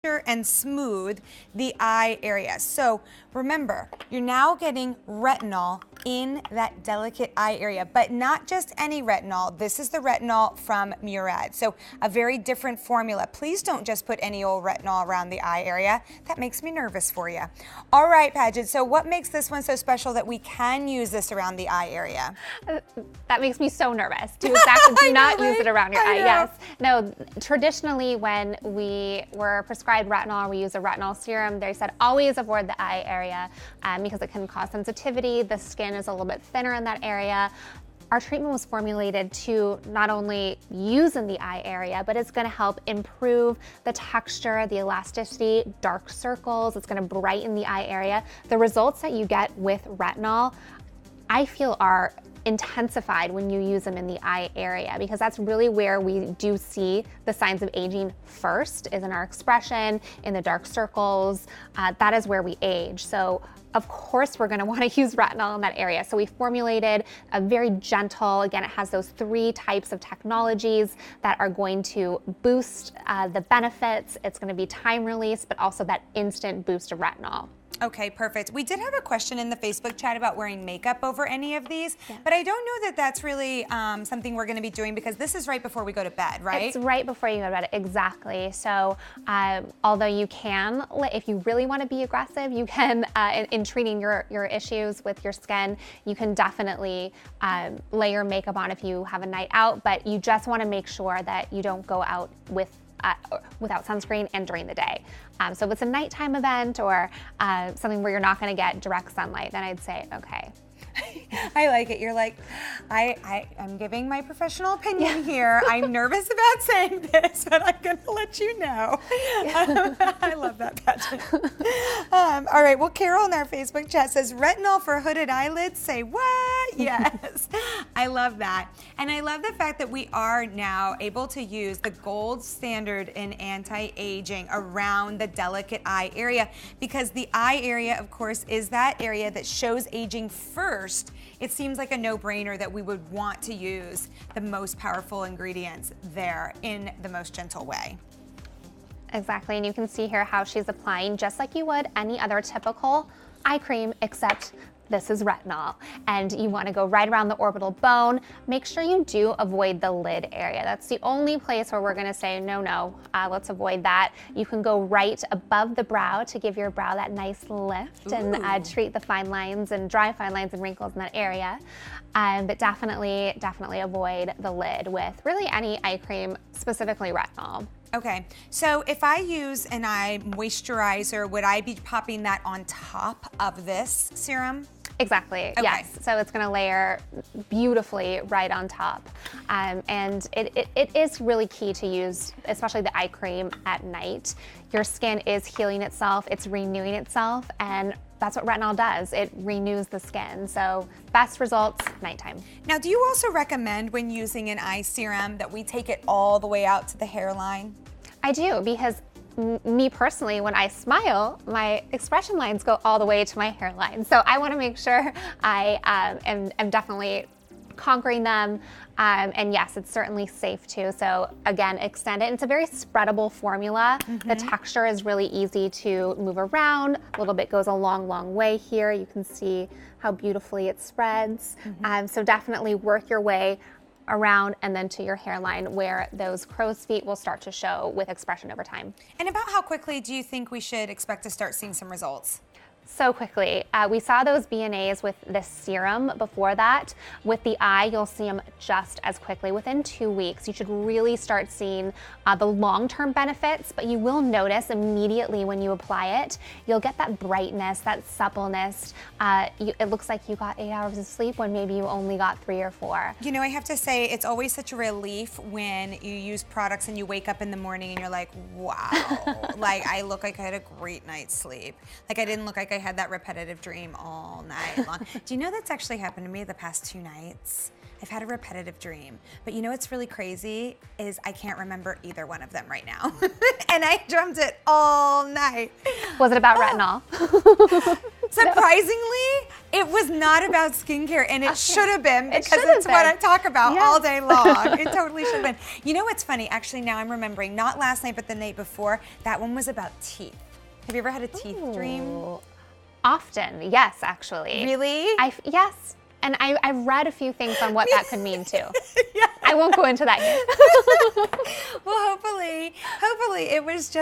and smooth the eye area. So remember, you're now getting retinol in that delicate eye area, but not just any retinol. This is the retinol from Murad. So a very different formula. Please don't just put any old retinol around the eye area. That makes me nervous for you. All right, Paget, so what makes this one so special that we can use this around the eye area? That makes me so nervous to exactly do not use it around your eye. Yes. No, traditionally when we were prescribed retinol, we use a retinol serum, they said always avoid the eye area because it can cause sensitivity. The skin is a little bit thinner in that area. Our treatment was formulated to not only use in the eye area, but it's gonna help improve the texture, the elasticity, dark circles. It's gonna brighten the eye area. The results that you get with retinol, I feel, are intensified when you use them in the eye area, because that's really where we do see the signs of aging first, is in our expression, in the dark circles. That is where we age. So of course we're going to want to use retinol in that area. So we formulated a very gentle, again, it has those 3 types of technologies that are going to boost the benefits. It's going to be time release, but also that instant boost of retinol. Okay, perfect. We did have a question in the Facebook chat about wearing makeup over any of these, but I don't know that that's really something we're going to be doing, because this is right before we go to bed, right? It's right before you go to bed, exactly. So although you can, if you really want to be aggressive, you can, in treating your issues with your skin, you can definitely lay your makeup on if you have a night out, but you just want to make sure that you don't go out without sunscreen and during the day. So if it's a nighttime event or something where you're not going to get direct sunlight, then I'd say, okay. I like it. You're like, I'm giving my professional opinion here. I'm nervous about saying this, but I'm going to let you know. I love that, Paget. All right. Well, Carol in our Facebook chat says, retinol for hooded eyelids. Say what? Yes. I love that. And I love the fact that we are now able to use the gold standard in anti-aging around the delicate eye area, because the eye area, of course, is that area that shows aging first. It seems like a no-brainer that we would want to use the most powerful ingredients there in the most gentle way. Exactly, and you can see here how she's applying just like you would any other typical eye cream, except this is retinol, and you want to go right around the orbital bone. Make sure you do avoid the lid area. That's the only place where we're going to say no, let's avoid that. You can go right above the brow to give your brow that nice lift and treat the fine lines and dry fine lines and wrinkles in that area. But definitely avoid the lid with really any eye cream, specifically retinol. Okay, so if I use an eye moisturizer, would I be popping that on top of this serum? Exactly, okay. Yes. So it's gonna layer beautifully right on top. And it is really key to use, especially the eye cream at night. Your skin is healing itself, it's renewing itself, and that's what retinol does. It renews the skin. So best results, nighttime. Now, do you also recommend when using an eye serum that we take it all the way out to the hairline? I do, because me personally, when I smile, my expression lines go all the way to my hairline. So I want to make sure I am definitely conquering them. And yes, it's certainly safe too. So again, extend it. It's a very spreadable formula. The texture is really easy to move around. A little bit goes a long way here. You can see how beautifully it spreads. So definitely work your way around and then to your hairline, where those crow's feet will start to show with expression over time. And about how quickly do you think we should expect to start seeing some results? So quickly. We saw those BNAs with the serum before that. With the eye, you'll see them just as quickly. Within 2 weeks, you should really start seeing the long-term benefits, but you will notice immediately when you apply it, you'll get that brightness, that suppleness. It looks like you got 8 hours of sleep when maybe you only got 3 or 4. You know, I have to say, it's always such a relief when you use products and you wake up in the morning and you're like, wow, like I look like I had a great night's sleep. Like I didn't look like I had that repetitive dream all night long. Do you know that's actually happened to me the past 2 nights? I've had a repetitive dream, but you know what's really crazy is I can't remember either one of them right now. And I dreamt it all night. Was it about retinol? Surprisingly, It was not about skincare, and it should have been, because should have it's what I been. talk about Yes. all day long. It totally should have been. You know what's funny? Actually, now I'm remembering, not last night, but the night before, that one was about teeth. Have you ever had a teeth dream? Ooh. Often, yes, actually. Really? Yes. And I've read a few things on what that could mean too. Yeah. I won't go into that here. Well, hopefully it was just